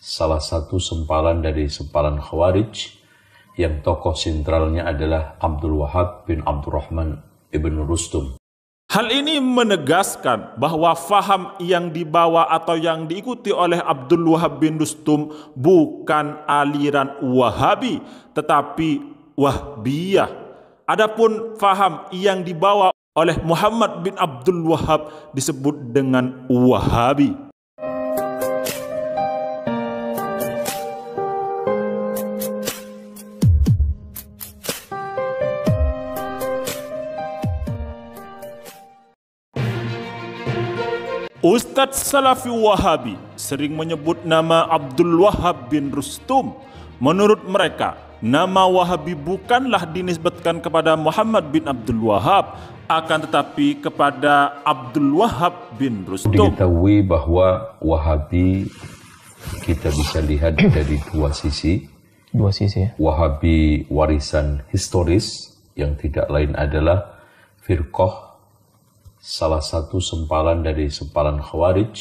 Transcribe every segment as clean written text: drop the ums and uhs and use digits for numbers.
salah satu sempalan dari sempalan Khawarij yang tokoh sentralnya adalah Abdul Wahab bin Abdurrahman ibn Rustum. Hal ini menegaskan bahwa faham yang dibawa atau yang diikuti oleh Abdul Wahab bin Rustum bukan aliran Wahabi, tetapi Wahbiyah. Adapun faham yang dibawa oleh Muhammad bin Abdul Wahab disebut dengan Wahabi. Ustadz Salafi Wahabi sering menyebut nama Abdul Wahab bin Rustum. Menurut mereka, nama Wahabi bukanlah dinisbatkan kepada Muhammad bin Abdul Wahab, akan tetapi kepada Abdul Wahab bin Rustum. Diketahui bahwa Wahabi kita bisa lihat dari dua sisi. Wahabi warisan historis yang tidak lain adalah firqah, salah satu sempalan dari sempalan Khawarij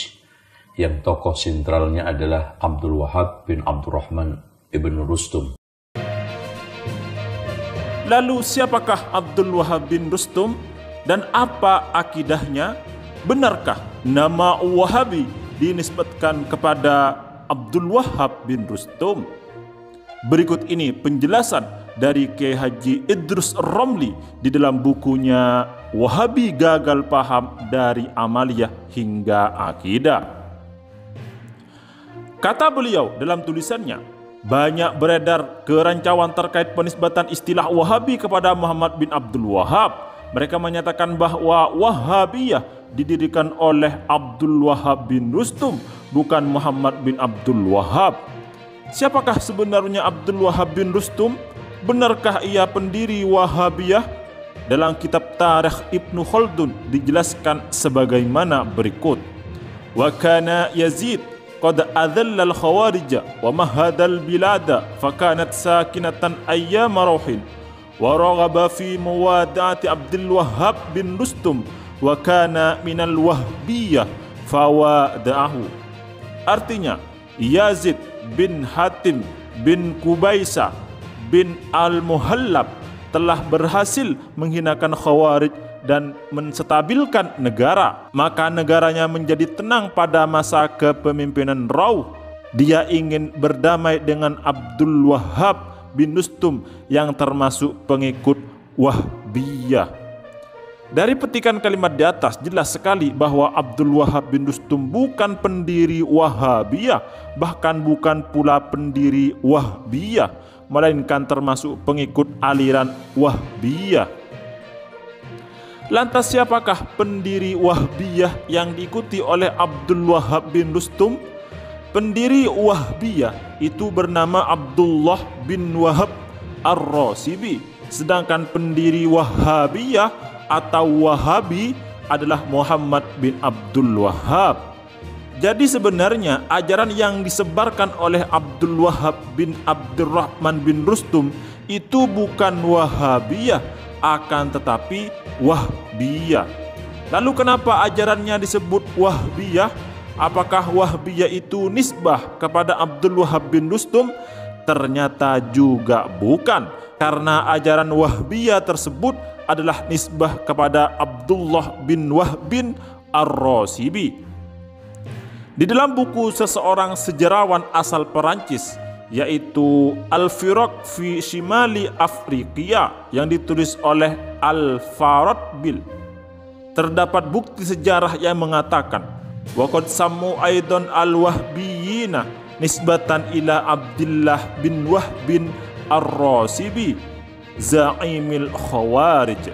yang tokoh sentralnya adalah Abdul Wahab bin Abdurrahman ibn Rustum. Lalu siapakah Abdul Wahab bin Rustum dan apa akidahnya? Benarkah nama Wahabi dinisbatkan kepada Abdul Wahab bin Rustum? Berikut ini penjelasan dari Kiai Haji Idrus Romli di dalam bukunya Wahabi Gagal Paham dari Amaliyah hingga Akidah. Kata beliau dalam tulisannya, banyak beredar kerancauan terkait penisbatan istilah Wahabi kepada Muhammad bin Abdul Wahab. Mereka menyatakan bahwa Wahabiyah didirikan oleh Abdul Wahab bin Rustum, bukan Muhammad bin Abdul Wahab. Siapakah sebenarnya Abdul Wahab bin Rustum? Benarkah ia pendiri Wahabiyah? Dalam kitab Tarikh Ibnu Khaldun dijelaskan sebagaimana berikut. Wa kana Yazid qad adhalla al-khawarij wa mahada al-bilada fakanat sakinatan ayyam rauhin wa raghaba fi muwada'ati Abdul Wahab bin Rustum wa kana minal wahbiyah fawada'ahu. Artinya, Yazid bin Hatim bin Kubaisah bin Al-Muhallab telah berhasil menghinakan Khawarij dan menstabilkan negara. Maka negaranya menjadi tenang pada masa kepemimpinan Rauh. Dia ingin berdamai dengan Abdul Wahab bin Rustum yang termasuk pengikut Wahbiyah. Dari petikan kalimat di atas jelas sekali bahwa Abdul Wahab bin Rustum bukan pendiri Wahabiyah, bahkan bukan pula pendiri Wahbiyah, melainkan termasuk pengikut aliran Wahbiyah. Lantas siapakah pendiri Wahbiyah yang diikuti oleh Abdul Wahab bin Rustum? Pendiri Wahbiyah itu bernama Abdullah bin Wahab Ar-Rasibi, sedangkan pendiri Wahabiyah atau Wahabi adalah Muhammad bin Abdul Wahab. Jadi sebenarnya ajaran yang disebarkan oleh Abdul Wahab bin Abdurrahman bin Rustum itu bukan Wahabiyah, akan tetapi Wahbiyah. Lalu kenapa ajarannya disebut Wahbiyah? Apakah Wahbiyah itu nisbah kepada Abdul Wahab bin Rustum? Ternyata juga bukan, karena ajaran Wahbiyah tersebut adalah nisbah kepada Abdullah bin Wahb bin Ar-Rasibi. Di dalam buku seseorang sejarawan asal Perancis, yaitu Al-Firaq fi Shimali Afriqiya yang ditulis oleh Al-Faradbil, terdapat bukti sejarah yang mengatakan waqad sammu aidan al-wahbiyina nisbatan ila Abdullah bin Wahb bin Ar-Rasibi za'imil Khawarij.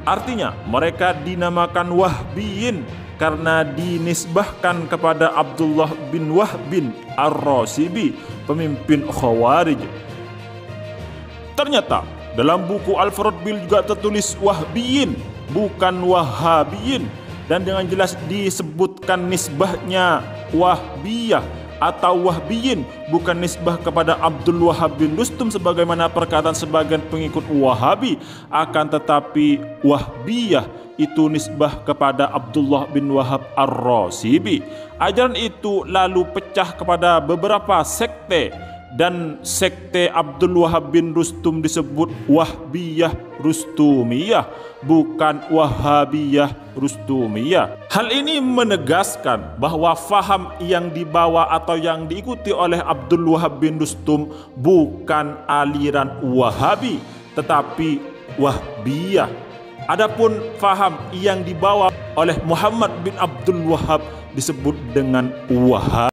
Artinya mereka dinamakan Wahbiyin karena dinisbahkan kepada Abdullah bin Wahb bin Ar-Rasibi, pemimpin Khawarij. Ternyata dalam buku Al-Faradbil juga tertulis Wahbiyin, bukan Wahabiyin, dan dengan jelas disebutkan nisbahnya Wahbiyah atau Wahbiyin, bukan nisbah kepada Abdul Wahab bin Rustum sebagaimana perkataan sebagian pengikut Wahabi, akan tetapi Wahbiyah itu nisbah kepada Abdullah bin Wahab Ar-Rasibi. Ajaran itu lalu pecah kepada beberapa sekte, dan sekte Abdul Wahab bin Rustum disebut Wahbiyah Rustumiyah, bukan Wahabiyah Rustumiyah. Hal ini menegaskan bahwa faham yang dibawa atau yang diikuti oleh Abdul Wahab bin Rustum bukan aliran Wahabi, tetapi Wahbiyah. Adapun faham yang dibawa oleh Muhammad bin Abdul Wahab disebut dengan Wahab.